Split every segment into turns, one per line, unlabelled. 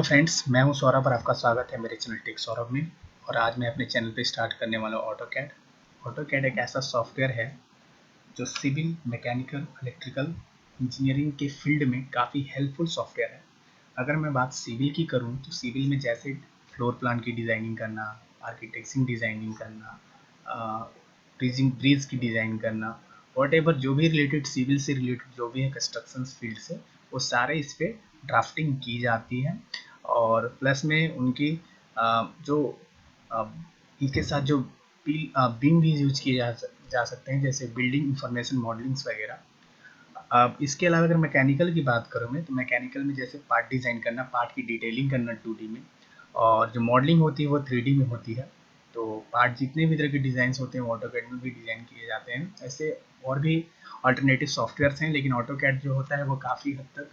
Hello friends, मैं हूं सौरभ और आपका स्वागत है मेरे चैनल टेक सौरभ में। और आज मैं अपने चैनल पे स्टार्ट करने वाला हूं ऑटोकैड। ऑटोकैड एक ऐसा सॉफ्टवेयर है जो सिविल, मैकेनिकल, इलेक्ट्रिकल इंजीनियरिंग के फील्ड में काफ़ी हेल्पफुल सॉफ्टवेयर है। अगर मैं बात सिविल की करूँ तो सिविल में जैसे फ्लोर प्लान की डिज़ाइनिंग करना, आर्किटेक्चरिंग डिज़ाइनिंग करना, ब्रिज की डिज़ाइन करना, वॉट एवर जो भी रिलेटेड सिविल से रिलेटेड जो भी है कंस्ट्रक्शन फील्ड से, वो सारे इस पर ड्राफ्टिंग की जाती है। और प्लस में उनकी जो इनके साथ जो बिम भी यूज किए जा सकते हैं, जैसे बिल्डिंग इंफॉर्मेशन मॉडलिंग्स वगैरह। अब इसके अलावा अगर मैकेनिकल की बात करूँ मैं, तो मैकेनिकल में जैसे पार्ट डिज़ाइन करना, पार्ट की डिटेलिंग करना 2D में, और जो मॉडलिंग होती है वो 3D में होती है। तो पार्ट जितने भी तरह के डिज़ाइंस होते हैं वो ऑटोकैड में भी डिज़ाइन किए जाते हैं। ऐसे और भी अल्टरनेटिव सॉफ्टवेयर्स हैं, लेकिन ऑटोकैड जो होता है वो काफ़ी हद तक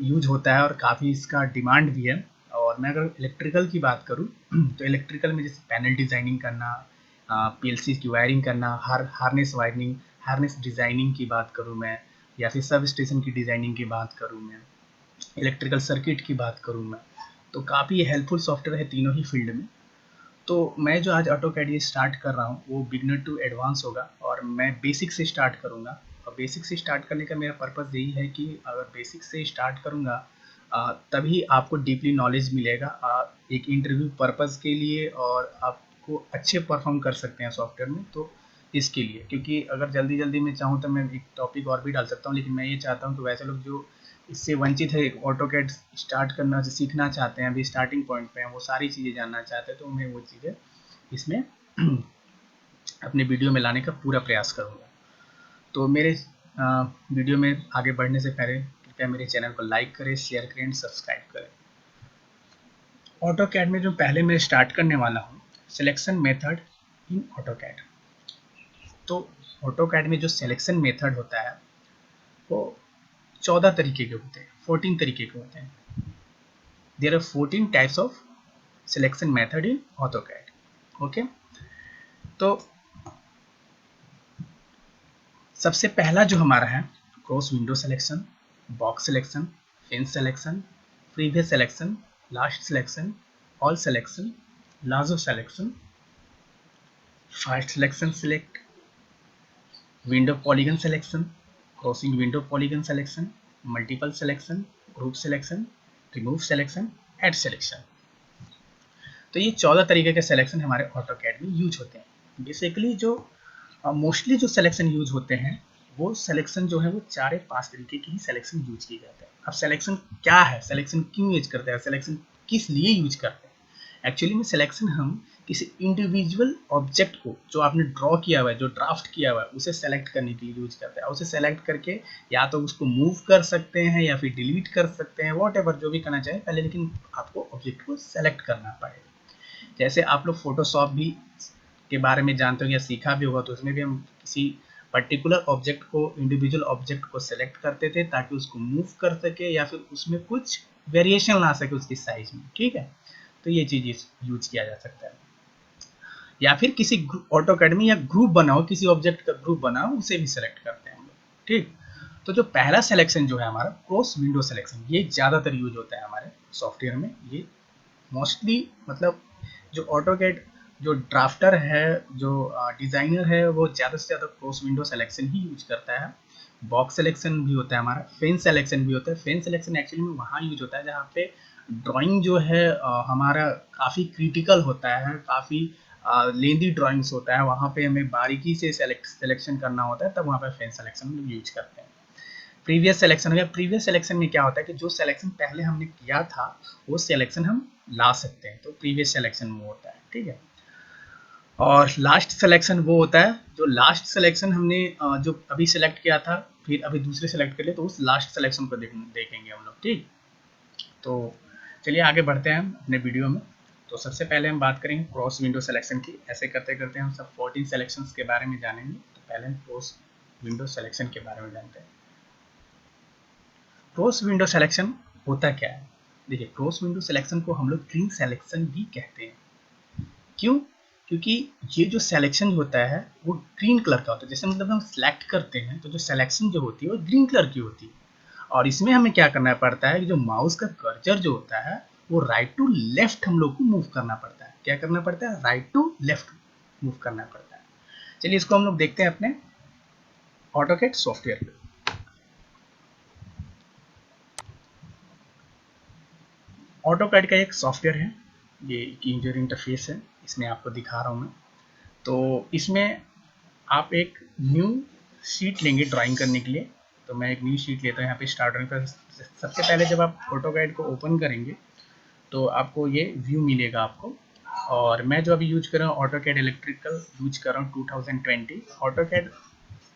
यूज होता है और काफ़ी इसका डिमांड भी है। और मैं अगर इलेक्ट्रिकल की बात करूँ तो इलेक्ट्रिकल में जैसे पैनल डिज़ाइनिंग करना, पीएलसी की वायरिंग करना, हार्नेस वायरिंग, हार्नेस डिज़ाइनिंग की बात करूँ मैं, या फिर सब स्टेशन की डिज़ाइनिंग की बात करूँ मैं, इलेक्ट्रिकल सर्किट की बात करूँ मैं, तो काफ़ी हेल्पफुल सॉफ्टवेयर है तीनों ही फील्ड में। तो मैं जो आज ऑटोकैड ये स्टार्ट कर रहा हूँ वो बिगनर टू एडवांस होगा, और मैं बेसिक से स्टार्ट करूँगा। और बेसिक से स्टार्ट करने का मेरा पर्पज़ यही है कि अगर बेसिक से स्टार्ट करूँगा तभी आपको डीपली नॉलेज मिलेगा एक इंटरव्यू पर्पज़ के लिए, और आपको अच्छे परफॉर्म कर सकते हैं सॉफ्टवेयर में। तो इसके लिए, क्योंकि अगर जल्दी जल्दी मैं चाहूँ तो मैं एक टॉपिक और भी डाल सकता हूँ, लेकिन मैं ये चाहता हूँ कि वैसे लोग जो इससे वंचित है, ऑटोकैड स्टार्ट करना सीखना चाहते हैं, अभी स्टार्टिंग पॉइंट पे हैं, वो सारी चीज़ें जानना चाहते हैं, तो मैं वो चीज़ें इसमें अपने वीडियो में लाने का पूरा प्रयास करूँगा। तो मेरे वीडियो में आगे बढ़ने से पहले कृपया मेरे चैनल को लाइक करें, शेयर करें एंड सब्सक्राइब करें। ऑटोकैड में जो पहले मैं स्टार्ट करने वाला हूँ, सिलेक्शन मेथड इन ऑटोकैड। तो ऑटोकैड में जो सिलेक्शन मेथड होता है वो 14 तरीके के होते हैं, 14 तरीके के होते हैं। There are 14 types of selection method in AutoCAD. Okay, तो सबसे पहला जो हमारा है cross window selection, box selection, fence selection, previous selection, last selection, all selection, lasso selection, fast selection select, window polygon selection, crossing window polygon selection, multiple selection, group selection, remove selection, add selection. तो ये 14 तरीके के selection हमारे AutoCAD में use होते हैं। Basically जो mostly जो सिलेक्शन यूज होते हैं वो सिलेक्शन जो है वो 4 या 5 तरीके की ही सिलेक्शन यूज की जाते हैं। अब सिलेक्शन क्या है, सिलेक्शन क्यों यूज करते हैं, सिलेक्शन किस लिए यूज करते हैं? एक्चुअली में सिलेक्शन हम किसी इंडिविजुअल ऑब्जेक्ट को जो आपने ड्रॉ किया हुआ है, जो ड्राफ्ट किया हुआ है, उसे सेलेक्ट करने के लिए यूज करते हैं। उसे सेलेक्ट करके या तो उसको मूव कर सकते हैं या फिर डिलीट कर सकते हैं, वॉट एवर जो भी करना चाहे पहले, लेकिन आपको ऑब्जेक्ट को सेलेक्ट करना पड़ेगा। जैसे आप लोग फोटोशॉप भी के बारे में जानते हो या सीखा भी होगा, तो उसमें भी हम किसी पर्टिकुलर ऑब्जेक्ट को, इंडिविजुअल ऑब्जेक्ट को सेलेक्ट करते थे ताकि उसको मूव कर सके या फिर उसमें कुछ वेरिएशन ला सके उसकी साइज में। ठीक है, तो ये चीज यूज किया जा सकता है। या फिर किसी ऑटोकैड में या ग्रुप बनाओ, किसी ऑब्जेक्ट का ग्रुप बनाओ, उसे भी सेलेक्ट करते हैं हम लोग। ठीक, तो जो पहला सिलेक्शन जो है हमारा क्रॉस विंडो सिलेक्शन, ये ज्यादातर यूज होता है हमारे सॉफ्टवेयर में। ये मोस्टली मतलब जो ऑटोकैड जो ड्राफ्टर है, जो डिज़ाइनर है, वो ज़्यादा से ज़्यादा क्रॉस विंडो सिलेक्शन ही यूज करता है। बॉक्स सिलेक्शन भी होता है हमारा, फेन सिलेक्शन भी होता है। फेन सिलेक्शन एक्चुअली में वहाँ यूज होता है जहाँ पे ड्राइंग जो है हमारा काफ़ी क्रिटिकल होता है, काफ़ी लेंदी ड्राइंग्स होता है, वहाँ पे हमें बारीकी से सिलेक्शन करना होता है, तब वहाँ पे फेन सिलेक्शन हम यूज करते हैं। प्रीवियस सिलेक्शन हो गया। प्रीवियस सिलेक्शन में क्या होता है कि जो सिलेक्शन पहले हमने किया था वो सिलेक्शन हम ला सकते हैं, तो प्रीवियस सिलेक्शन वो होता है। ठीक है, और लास्ट सिलेक्शन वो होता है जो लास्ट सिलेक्शन हमने जो अभी सिलेक्ट किया था फिर अभी दूसरे सेलेक्ट कर लिए, तो उस लास्ट सिलेक्शन को देखेंगे हम लोग। ठीक, तो चलिए आगे बढ़ते हैं अपने वीडियो में। तो सबसे पहले हम बात करेंगे क्रॉस विंडो सिलेक्शन की। ऐसे करते करते हम सब 14 सिलेक्शंस के बारे में जानेंगे। तो पहले हम क्रॉस विंडो सिलेक्शन के बारे में जानते हैं। क्रॉस विंडो सिलेक्शन होता क्या है? देखिए, क्रॉस विंडो सिलेक्शन को हम लोग ग्रीन सिलेक्शन भी कहते हैं। क्यों? क्योंकि ये जो सिलेक्शन होता है वो ग्रीन कलर का होता है। जैसे मतलब हम सिलेक्ट करते हैं तो जो सिलेक्शन जो होती है वो ग्रीन कलर की होती है, और इसमें हमें क्या करना पड़ता है कि जो माउस का कर्सर जो होता है वो राइट टू लेफ्ट हम लोग को मूव करना पड़ता है। क्या करना पड़ता है? राइट टू लेफ्ट मूव करना पड़ता है। चलिए इसको हम लोग देखते हैं अपने ऑटोकैड सॉफ्टवेयर पे। ऑटोकैड का एक सॉफ्टवेयर है, ये यूजर इंटरफेस है, इसमें आपको दिखा रहा हूँ मैं। तो इसमें आप एक न्यू शीट लेंगे ड्राइंग करने के लिए। तो मैं एक न्यू शीट लेता हूँ यहाँ पे स्टार्ट पर। सबसे पहले जब आप ऑटोकैड को ओपन करेंगे तो आपको ये व्यू मिलेगा आपको। और मैं जो अभी यूज कर रहा हूँ ऑटोकैड इलेक्ट्रिकल यूज कर रहा हूँ 2020। ऑटोकैड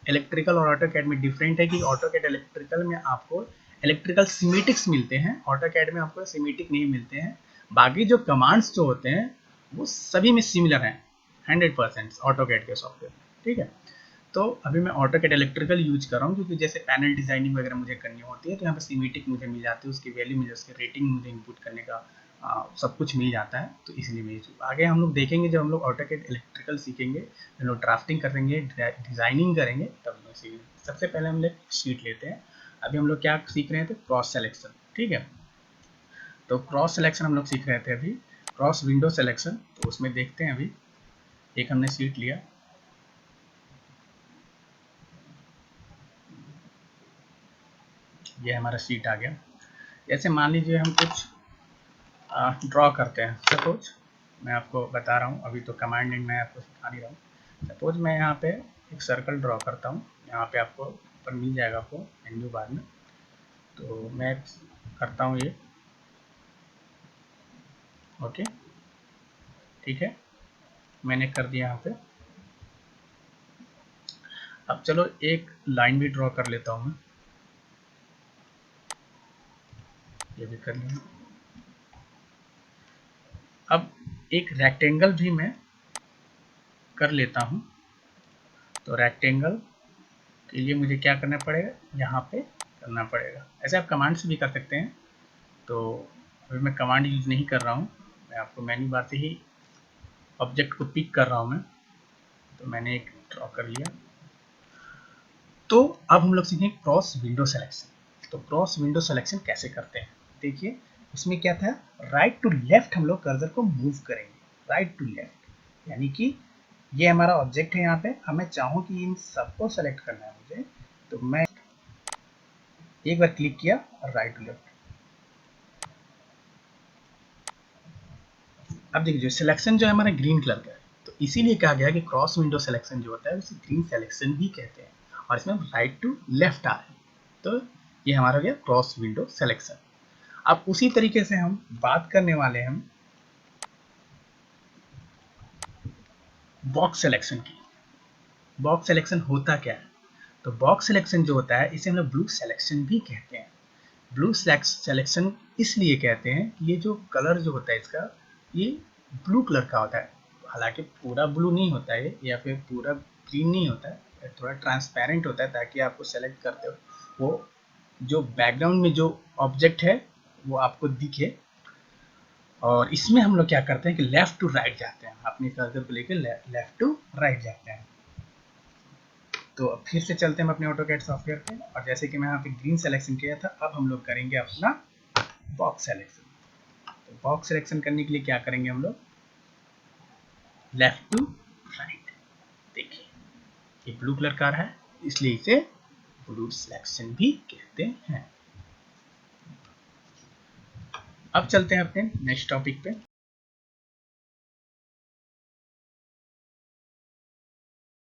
इलेक्ट्रिकल और ऑटोकैड में डिफरेंट है कि ऑटोकैड इलेक्ट्रिकल में आपको इलेक्ट्रिकल सीमेटिक्स मिलते हैं, ऑटोकैड में आपको सीमेटिक नहीं मिलते हैं। बाकी जो कमांड्स जो होते हैं वो सभी में सिमिलर हैं 100% ऑटोकैड के सॉफ्टवेयर में, ठीक है। तो अभी मैं ऑटोकैड इलेक्ट्रिकल यूज कर रहा हूँ क्योंकि जैसे पैनल डिजाइनिंग वगैरह मुझे करनी होती है तो यहाँ पे सीमेटिक मुझे मिल जाती है, उसकी वैल्यू मुझे, उसकी रेटिंग मुझे इनपुट करने का सब कुछ मिल जाता है। तो इसलिए मैं आगे हम लोग देखेंगे जब हम लोग ऑटोकैड इलेक्ट्रिकल सीखेंगे, हम लोग ड्राफ्टिंग करेंगे, डिजाइनिंग करेंगे, तब हम लोग सीखेंगे। सबसे पहले हम लोग शीट लेते हैं। अभी हम लोग क्या सीख रहे थे? क्रॉस सेलेक्शन, ठीक है। तो क्रॉस सिलेक्शन हम लोग सीख रहे थे अभी, क्रॉस विंडो सिलेक्शन। तो उसमें देखते हैं, अभी एक हमने शीट लिया, ये हमारा शीट आ गया। जैसे मान लीजिए हम कुछ ड्रॉ करते हैं। सपोज मैं आपको बता रहा हूँ, अभी तो कमांड एंड मैं आपको सिखा नहीं रहा हूँ। सपोज मैं यहाँ पे एक सर्कल ड्रॉ करता हूँ, यहाँ पे आपको ऊपर मिल जाएगा आपको मेन्यू बार में। तो मैं करता हूँ ये, ओके, ठीक है, मैंने कर दिया यहाँ पे। अब चलो एक लाइन भी ड्रॉ कर लेता हूँ मैं, ये भी कर लिया। अब एक रेक्टेंगल भी मैं कर लेता हूँ। तो रेक्टेंगल के लिए मुझे क्या करना पड़ेगा? यहाँ पे करना पड़ेगा। ऐसे आप कमांड से भी कर सकते हैं। तो अभी मैं कमांड यूज नहीं कर रहा हूँ, मैं आपको मेन्यू बार से ही ऑब्जेक्ट को पिक कर रहा हूँ मैं। तो मैंने एक ड्रॉ कर लिया। तो अब हम लोग सीखेंगे क्रॉस विंडो सेलेक्शन। तो क्रॉस विंडो सेलेक्शन कैसे करते हैं? देखिए इसमें क्या था, राइट टू लेफ्ट हम लोग कर्सर को मूव करेंगे, राइट टू लेफ्ट। यानी कि ये हमारा ऑब्जेक्ट है, यहाँ पे हमें चाहूँ कि इन सबको सेलेक्ट करना है मुझे, तो मैं एक बार क्लिक किया और राइट टू लेफ्ट। अब देखिए जो सिलेक्शन जो है हमारा ग्रीन कलर का है, तो इसीलिए कहा गया कि क्रॉस विंडो सिलेक्शन जो होता है उसे ग्रीन सिलेक्शन भी कहते हैं। और इसमें राइट टू लेफ्ट आ रहे हैं, तो ये हमारा हो गया क्रॉस विंडो सिलेक्शन। अब उसी तरीके से हम बात करने वाले हैं बॉक्स सिलेक्शन की। बॉक्स सिलेक्शन होता क्या है? तो बॉक्स सिलेक्शन जो होता है इसे हम लोग ब्लू सिलेक्शन भी कहते हैं। ब्लू सिलेक्शन इसलिए कहते हैं कि ये जो कलर जो होता है इसका, ये ब्लू कलर का होता है। हालांकि पूरा ब्लू नहीं होता है या फिर पूरा ग्रीन नहीं होता है, थोड़ा ट्रांसपेरेंट होता है ताकि आपको सेलेक्ट करते हो वो जो बैकग्राउंड में जो ऑब्जेक्ट है वो आपको दिखे। और इसमें हम लोग क्या करते हैं कि लेफ्ट टू राइट जाते हैं, अपने कर्सर को लेकर लेफ्ट टू राइट जाते हैं। तो अब फिर से चलते हैं हम अपने ऑटोकैड सॉफ्टवेयर पे, और जैसे कि मैं यहाँ पे ग्रीन सिलेक्शन किया था, अब हम लोग करेंगे अपना बॉक्स सिलेक्शन। तो बॉक्स सिलेक्शन करने के लिए क्या करेंगे हम लोग? Left to right. देखिए ये ब्लू कलर का है इसलिए इसे ब्लू सिलेक्शन भी कहते हैं। अब चलते हैं अपने नेक्स्ट टॉपिक पे।